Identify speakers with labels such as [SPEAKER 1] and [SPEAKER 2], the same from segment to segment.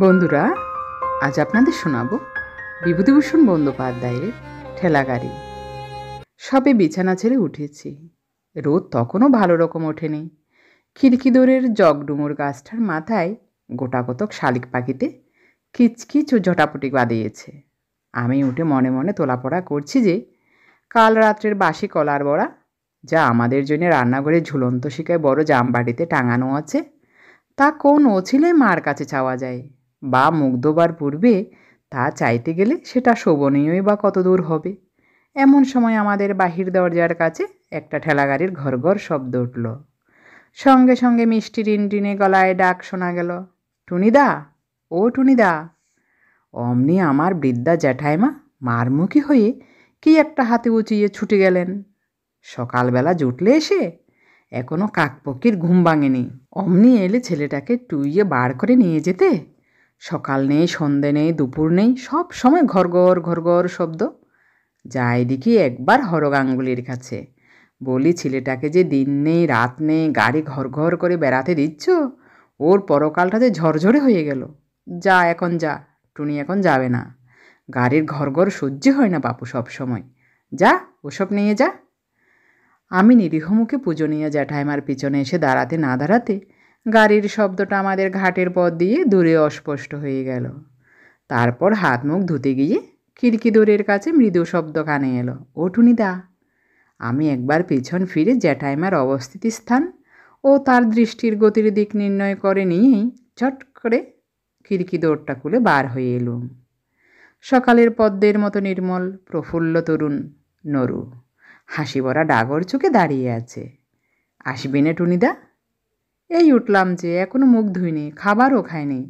[SPEAKER 1] বন্ধুরা, আজ আপনাদের শোনাবো বিভূতিভূষণ বন্দ্যোপাধ্যায়ের ঠেলাগাড়ি। সবে বিছানা ছেড়ে উঠেছি। রোদ তখনও ভালো রকম ওঠেনি। খিড়কি দোরের জগডুমুর গাছটার মাথায় গোটাকতক শালিক পাখিতে কিচকিচ ও ঝটাপটি বাঁধিয়েছে। আমি উঠে মনে মনে তোলাপড়া করছি যে কাল রাত্রের বাসি কলার বড়া, যা আমাদের জন্য রান্নাঘরে ঝুলন্ত শিকায় বড় জামবাটিতে টাঙানো আছে, তা কোন ওছিলে মার কাছে চাওয়া যায়, বা মুখ ধোবার পূর্বে তা চাইতে গেলে সেটা শোভনীয়ই বা কত দূর হবে। এমন সময় আমাদের বাহির দরজার কাছে একটা ঠেলাগাড়ির ঘর ঘর শব্দ উঠল। সঙ্গে সঙ্গে মিষ্টি রিনটিনে গলায় ডাক শোনা গেল, টুনিদা, ও টুনিদা। অমনি আমার বৃদ্ধা জ্যাঠাইমা মারমুখী হয়ে কি একটা হাতে উঁচিয়ে ছুটে গেলেন। সকালবেলা জুটলে এসে এখনো কাকপক্ষীর ঘুম ভাঙেনি, অমনি এলে ছেলেটাকে টুইয়ে বার করে নিয়ে যেতে। সকাল নেই, সন্ধে নেই, দুপুর নেই, সব সময় ঘরঘর ঘরঘর শব্দ। যাই দেখি একবার হরগাঙ্গুলির কাছে বলি, ছেলেটাকে যে দিন নেই রাত নেই গাড়ি ঘর ঘর করে বেড়াতে দিচ্ছ, ওর পরকালটা যে ঝরঝরে হয়ে গেল। যা এখন যা, টুনি এখন যাবে না। গাড়ির ঘর ঘর সহ্য হয় না বাপু সব সময়। যা, ওসব নিয়ে যা। আমি নিরীহ মুখে পূজনীয় জ্যাঠাইমার পিছনে এসে দাঁড়াতে না দাঁড়াতে গাড়ির শব্দটা আমাদের ঘাটের পথ দিয়ে দূরে অস্পষ্ট হয়ে গেল। তারপর হাত মুখ ধুতে গিয়ে খিড়কি দোরের কাছে মৃদু শব্দ কানে এলো, ও টুনিদা। আমি একবার পিছন ফিরে জ্যাঠাইমার অবস্থিতি স্থান ও তার দৃষ্টির গতির দিক নির্ণয় করে নিয়েই চট করে খিড়কি দোরটা খুলে বার হয়ে এলুম। সকালের পদ্মের মতো নির্মল প্রফুল্ল তরুণ নরু হাসি ভরা ডাগর চোখে দাঁড়িয়ে আছে। আসবি নে টুনিদা? এই উঠলাম যে, এখনো মুখ ধুইনি, খাবারও খাইনি,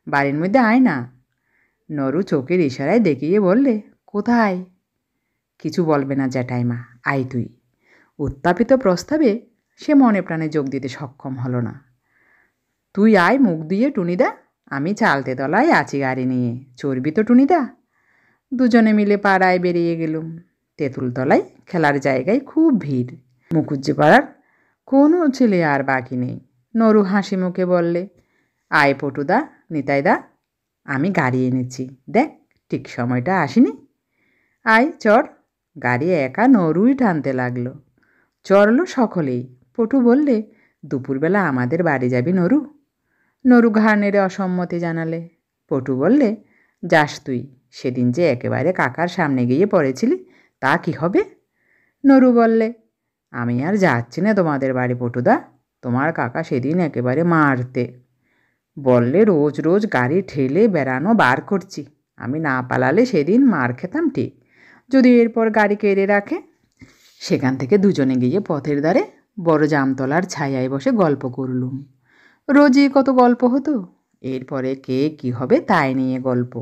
[SPEAKER 1] বাড়ির মধ্যে আয় না। নরু চোখের ইশারায় দেখিয়ে বললে, কোথায়? কিছু বলবে না জ্যাঠাইমা, আয় তুই। উত্থাপিত প্রস্তাবে সে মনে প্রাণে যোগ দিতে সক্ষম হলো না। তুই আয় মুখ দিয়ে টুনিদা, আমি চালতে তলায় আছি গাড়ি নিয়ে, চড়বি তো টুনিদা? দুজনে মিলে পাড়ায় বেরিয়ে গেলুম। তেঁতুলতলায় খেলার জায়গায় খুব ভিড়। মুখুজ্জেপাড়ার কোনো ছেলে আর বাকি নেই। নরু হাসি মুখে বললে, আয় পটুদা, নিতাইদা, আমি গাড়ি এনেছি, দেখ ঠিক সময়টা আসিনি। আয় চড়। গাড়ি একা নরুই টানতে লাগলো। চড়ল সকলেই। পটু বললে, দুপুরবেলা আমাদের বাড়ি যাবি নরু? নরু ঘাড় নেড়ে অসম্মতি জানালে। পটু বললে, যাস তুই, সেদিন যে একেবারে কাকার সামনে গিয়ে পড়েছিলি, তা কি হবে? নরু বললে, আমি আর যাচ্ছি না তোমাদের বাড়ি পটুদা, তোমার কাকা সেদিন একেবারে মারতে বললে, রোজ রোজ গাড়ি ঠেলে বেড়ানো বার করছি, আমি না পালালে সেদিন মার খেতাম ঠিক, যদি এরপর গাড়ি কেড়ে রাখে। সেখান থেকে দুজনে গিয়ে পথের ধারে বড় জামতলার ছায়ায় বসে গল্প করলুম। রোজই কত গল্প হতো, এরপরে কে কি হবে তাই নিয়ে গল্প।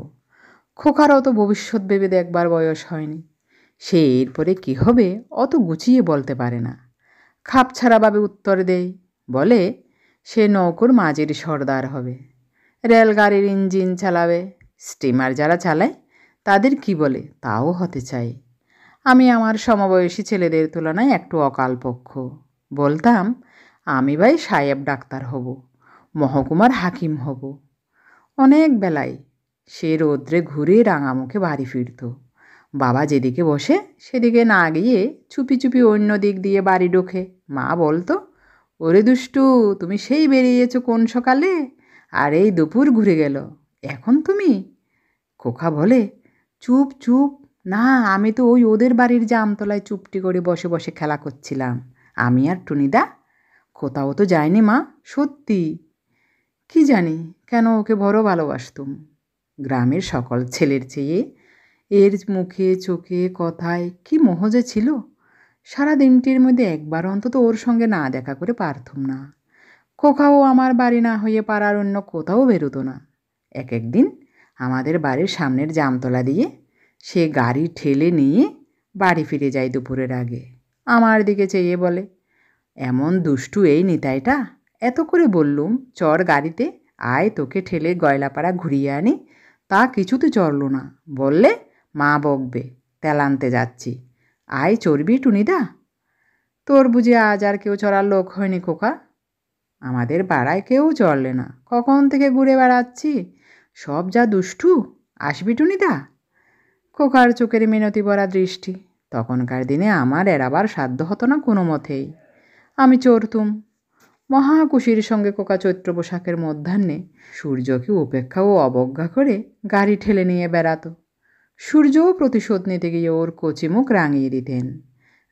[SPEAKER 1] খোকার অত ভবিষ্যৎ ভেবে দেখবার বয়স হয়নি, সে এরপরে কি হবে অত গুছিয়ে বলতে পারে না। খাপছাড়াভাবে উত্তর দেয়, বলে সে নৌকোর মাঝির সর্দার হবে, রেলগাড়ির ইঞ্জিন চালাবে, স্টিমার যারা চালায় তাদের কি বলে তাও হতে চাই। আমি আমার সমবয়সী ছেলেদের তুলনায় একটু অকালপক্ষ। বলতাম, আমি ভাই সাহেব ডাক্তার হব, মহকুমার হাকিম হব। অনেক বেলায় সে রৌদ্রে ঘুরে রাঙামুখে বাড়ি ফিরত। বাবা যেদিকে বসে সেদিকে না গিয়ে চুপি চুপি অন্য দিক দিয়ে বাড়ি ঢোকে। মা বলতো, ওরে দুষ্টু, তুমি সেই বেরিয়েছো কোন সকালে, আর এই দুপুর ঘুরে গেল, এখন তুমি? খোকা বলে, চুপ চুপ, না আমি তো ওই ওদের বাড়ির জামতলায় চুপটি করে বসে বসে খেলা করছিলাম, আমি আর টুনিদা। কোথাও তো যায়নি মা, সত্যি। কি জানি কেন ওকে বড় ভালোবাসতুম। গ্রামের সকল ছেলের চেয়ে এর মুখে চোখে কথায় কি মোহ যে ছিল। সারা দিনটির মধ্যে একবার অন্তত ওর সঙ্গে না দেখা করে পারতুম না। খোকাও আমার বাড়ি না হয়ে পাড়ার অন্য কোথাও বেরোতো না। এক একদিন আমাদের বাড়ির সামনের জামতলা দিয়ে সে গাড়ি ঠেলে নিয়ে বাড়ি ফিরে যায় দুপুরের আগে। আমার দিকে চেয়ে বলে, এমন দুষ্টু এই নিতাইটা। এত করে বললুম, চড় গাড়িতে, আয় তোকে ঠেলে গয়লাপাড়া ঘুরিয়ে আনি, তা কিছুতে চড়ল না। বললে, মা বকবে, তেল আনতে যাচ্ছি, আয় চড়বি টুনিদা? তোর বুঝি আজ আর কেউ চড়ার লোক হয়নি খোকা? আমাদের পাড়ায় কেউ চড়লে না, কখন থেকে ঘুরে বেড়াচ্ছি, সব যা দুষ্টু, আসবি টুনিদা? খোকার চোখের মিনতি ভরা দৃষ্টি। তখনকার দিনে আমার এড়াবার সাধ্য হতো না কোনো মতেই। আমি চড়তুম। মহাকুশির সঙ্গে খোকা চৈত্র পোশাকের মধ্যাহ্নে সূর্যকে উপেক্ষা ও অবজ্ঞা করে গাড়ি ঠেলে নিয়ে বেড়াত। সূর্যও প্রতিশোধ নিতে গিয়ে ওর কচি মুখ রাঙিয়ে দিতেন,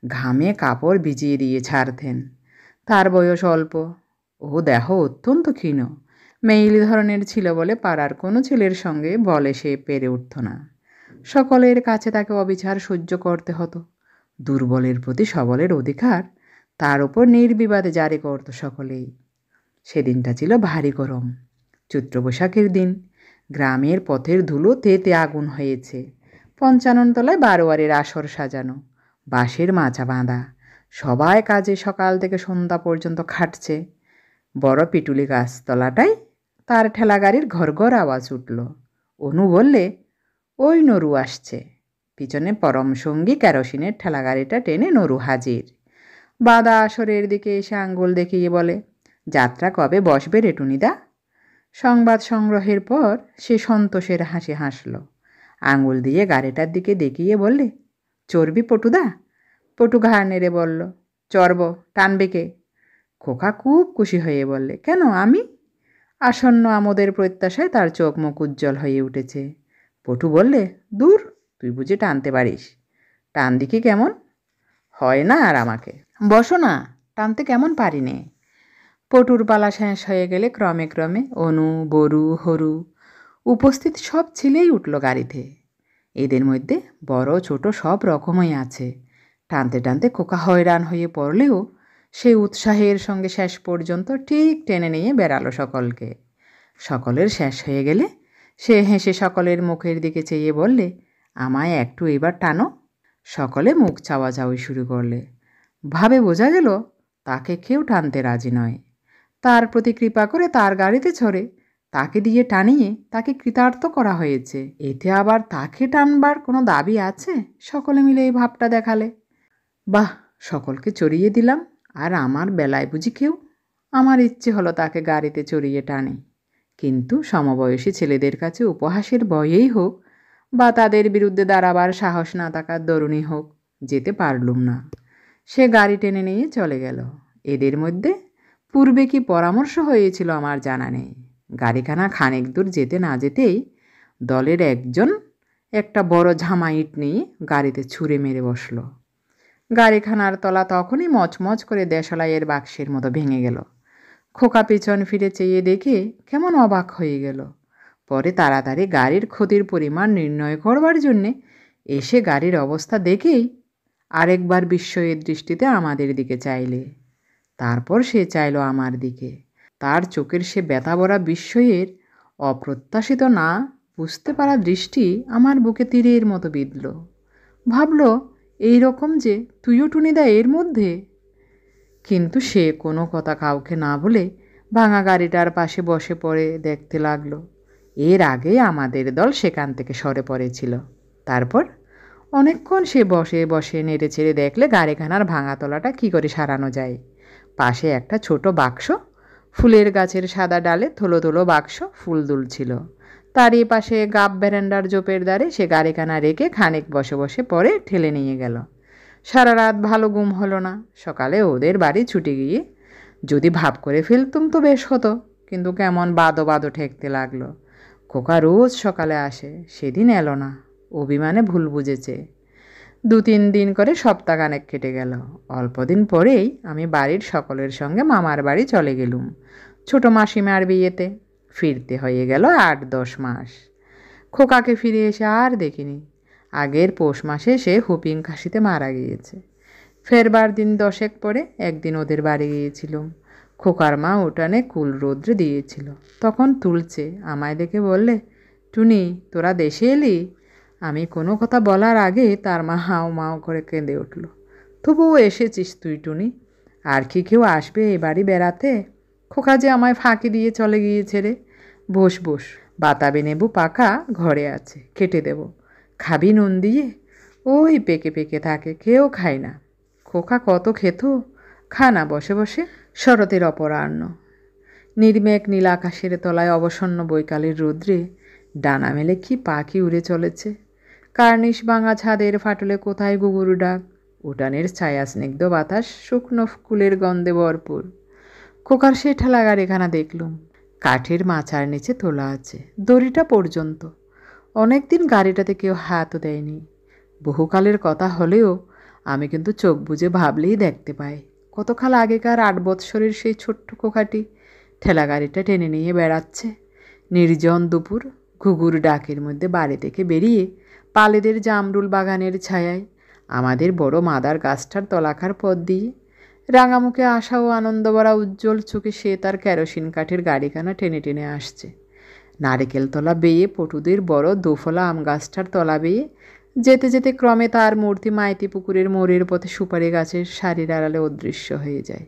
[SPEAKER 1] ঘামে কাপড় ভিজিয়ে দিয়ে ছাড়তেন। তার বয়স অল্প, ও দেহ অত্যন্ত ক্ষীণ, মেইলি ধরনের ছিল বলে পাড়ার কোনো ছেলের সঙ্গে বলে সে পেরে উঠত না। সকলের কাছে তাকে অবিচার সহ্য করতে হতো। দুর্বলের প্রতি সবলের অধিকার তার উপর নির্বিবাদে জারি করত সকলেই। সেদিনটা ছিল ভারী গরম, চৈত্র বৈশাখের দিন। গ্রামের পথের ধুলো তেতে আগুন হয়েছে। ৫৫ তলায় বারোয়ারির আসর সাজানো, বাঁশের মাচা বাঁধা। সবাই কাজে সকাল থেকে সন্ধ্যা পর্যন্ত খাটছে। বড় পিটুলি গাছতলাটায় তার ঠেলা গাড়ির ঘর ঘর আওয়াজ উঠল। অনু বললে, ওই নরু আসছে। পিছনে পরম সঙ্গী কেরোসিনের ঠেলা গাড়িটা টেনে নরু হাজির। বাদা আসরের দিকে এসে আঙ্গুল দেখিয়ে বলে, যাত্রা কবে বসবে রে টুনিদা? সংবাদ সংগ্রহের পর সে সন্তোষের হাসি হাসল। আঙুল দিয়ে গাড়িটার দিকে দেখিয়ে বললে, চড়বি পটুদা? পটু ঘাড় নেড়ে বলল, চড়ব, টানবে কে? খোকা খুব খুশি হয়ে বললে, কেন আমি? আসন্ন আমোদের প্রত্যাশায় তার চোখ মুখ উজ্জ্বল হয়ে উঠেছে। পটু বললে, দূর, তুই বুঝি টানতে পারিস? টান দিকে কেমন হয় না আর আমাকে। বসো না, টানতে কেমন পারি নে। পটুর পালা শেষ হয়ে গেলে ক্রমে ক্রমে অনু, বরু, হরু উপস্থিত সব ছেলেই উঠল গাড়িতে। এদের মধ্যে বড় ছোট সব রকমই আছে। টানতে টানতে খোকা হয়রান হয়ে পড়লেও সেই উৎসাহের সঙ্গে শেষ পর্যন্ত ঠিক টেনে নিয়ে বেড়ালো সকলকে। সকলের শেষ হয়ে গেলে সে হেসে সকলের মুখের দিকে চেয়ে বললে, আমায় একটু এবার টানো। সকলে মুখ চাওয়াচাওয়ি শুরু করলে। ভাবে বোঝা গেল তাকে কেউ টানতে রাজি নয়। তার প্রতি কৃপা করে তার গাড়িতে চড়ে তাকে দিয়ে টানিয়ে তাকে কৃতার্থ করা হয়েছে। এতে আবার তাকে টানবার কোনো দাবি আছে? সকলে মিলে এই ভাবটা দেখালে। বাহ, সকলকে চড়িয়ে দিলাম, আর আমার বেলায় বুঝি কেউ? আমার ইচ্ছে হলো তাকে গাড়িতে চড়িয়ে টানে, কিন্তু সমবয়সী ছেলেদের কাছে উপহাসের ভয়েই হোক বা তাদের বিরুদ্ধে দাঁড়াবার সাহস না থাকার দরুণই হোক, যেতে পারলুম না। সে গাড়ি টেনে নিয়ে চলে গেল। এদের মধ্যে পূর্বে কি পরামর্শ হয়েছিল আমার জানা নেই। গাড়িখানা খানিক দূর যেতে না যেতেই দলের একজন একটা বড় ঝামা ইট নিয়ে গাড়িতে ছুঁড়ে মেরে বসল। গাড়িখানার তলা তখনই মচমচ করে দেশালাইয়ের বাক্সের মতো ভেঙে গেল। খোকা পিছন ফিরে চেয়ে দেখে কেমন অবাক হয়ে গেল। পরে তাড়াতাড়ি গাড়ির ক্ষতির পরিমাণ নির্ণয় করবার জন্যে এসে গাড়ির অবস্থা দেখেই আরেকবার বিস্ময়ের দৃষ্টিতে আমাদের দিকে চাইলে। তারপর সে চাইল আমার দিকে। তার চোখের সে ব্যথাভরা বিস্ময়ের অপ্রত্যাশিত না বুঝতে পারা দৃষ্টি আমার বুকে তীরের মতো বিঁধল। ভাবল, এই রকম যে তুইও টুনিদা এর মধ্যে। কিন্তু সে কোনো কথা কাউকে না বলে ভাঙা গাড়িটার পাশে বসে পড়ে দেখতে লাগলো। এর আগে আমাদের দল সেখান থেকে সরে পড়েছিল। তারপর অনেকক্ষণ সে বসে বসে নেড়ে ছেড়ে দেখলে গাড়িখানার ভাঙা তলাটা কী করে সারানো যায়। পাশে একটা ছোট বাক্স, ফুলের গাছের সাদা ডালে থলো থলো বাক্স ফুল দুলছিল। তারই পাশে গাব ভ্যারান্ডার জোপের দ্বারে সে গাড়িখানা রেখে খানিক বসে বসে পরে ঠেলে নিয়ে গেল। সারা রাত ভালো ঘুম হলো না। সকালে ওদের বাড়ি ছুটে গিয়ে যদি ভাব করে ফেলতুম তো বেশ হতো, কিন্তু কেমন বাদো বাদো ঠেকতে লাগলো। খোকা রোজ সকালে আসে, সেদিন এলো না। অভিমানে ভুল বুঝেছে। ২-৩ দিন করে সপ্তাহখানেক কেটে গেল। অল্পদিন পরেই আমি বাড়ির সকলের সঙ্গে মামার বাড়ি চলে গেলুম ছোট মাসিমার বিয়েতে। ফিরতে হয়ে গেল ৮-১০ মাস। খোকাকে ফিরে এসে আর দেখিনি। আগের পৌষ মাসে সে হুপিং কাশিতে মারা গিয়েছে। ফেরবার দিন ১০ পরে একদিন ওদের বাড়ি গিয়েছিলুম। খোকার মা উঠানে কুল রৌদ্রে দিয়েছিল, তখন তুলছে। আমায় দেখে বললে, টুনি, তোরা দেশে এলি? আমি কোনো কথা বলার আগে তার মা হাও মাও করে কেঁদে উঠল। তবুও এসেছিস তুই টুনি? আর কি কেউ আসবে এ বাড়ি বেড়াতে? খোকা যে আমায় ফাঁকি দিয়ে চলে গিয়েছে রে। বস বস, বাতাবি নেবু পাকা ঘরে আছে, কেটে দেব। খাবি নুন দিয়ে? ওই পেকে পেকে থাকে, কেউ খায় না। খোকা কত খেত, খা না বসে বসে। শরতের অপরাহ্ন, নির্মেঘ নীল আকাশের তলায় অবসন্ন বৈকালের রৌদ্রে ডানা মেলে কি পাখি উড়ে চলেছে। কার্নিশ ভাঙা ছাদের ফাটলে কোথায় ঘুঘুর ডাক। উঠানের ছায়া স্নিগ্ধ বাতাস শুকনো ফুলের গন্ধে ভরপুর। খোকার সেই ঠেলা গাড়িখানা দেখলুম, কাঠের মাচার নিচে তোলা আছে দড়িটা পর্যন্ত। অনেকদিন গাড়িটাতে কেউ হাতও দেয়নি। বহুকালের কথা হলেও আমি কিন্তু চোখ বুজে ভাবলেই দেখতে পাই কতকাল আগেকার 8 বৎসরের সেই ছোট্ট খোকাটি ঠেলা গাড়িটা টেনে নিয়ে বেড়াচ্ছে। নির্জন দুপুর, ঘুঘুর ডাকের মধ্যে বাড়ি থেকে বেরিয়ে পালেদের জামরুল বাগানের ছায়ায়, আমাদের বড় মাদার গাছটার তলাকার পথ দিয়ে রাঙামুখে আশা ও আনন্দভরা উজ্জ্বল চোখে সে তার কেরোসিন কাঠের গাড়িখানা টেনে টেনে আসছে। নারিকেল তলা বেয়ে পটুদের বড় দোফলা আম গাছটার তলা বেয়ে যেতে যেতে ক্রমে তার মূর্তি মাইতি পুকুরের মোড়ের পথে সুপারি গাছের সারির আড়ালে অদৃশ্য হয়ে যায়।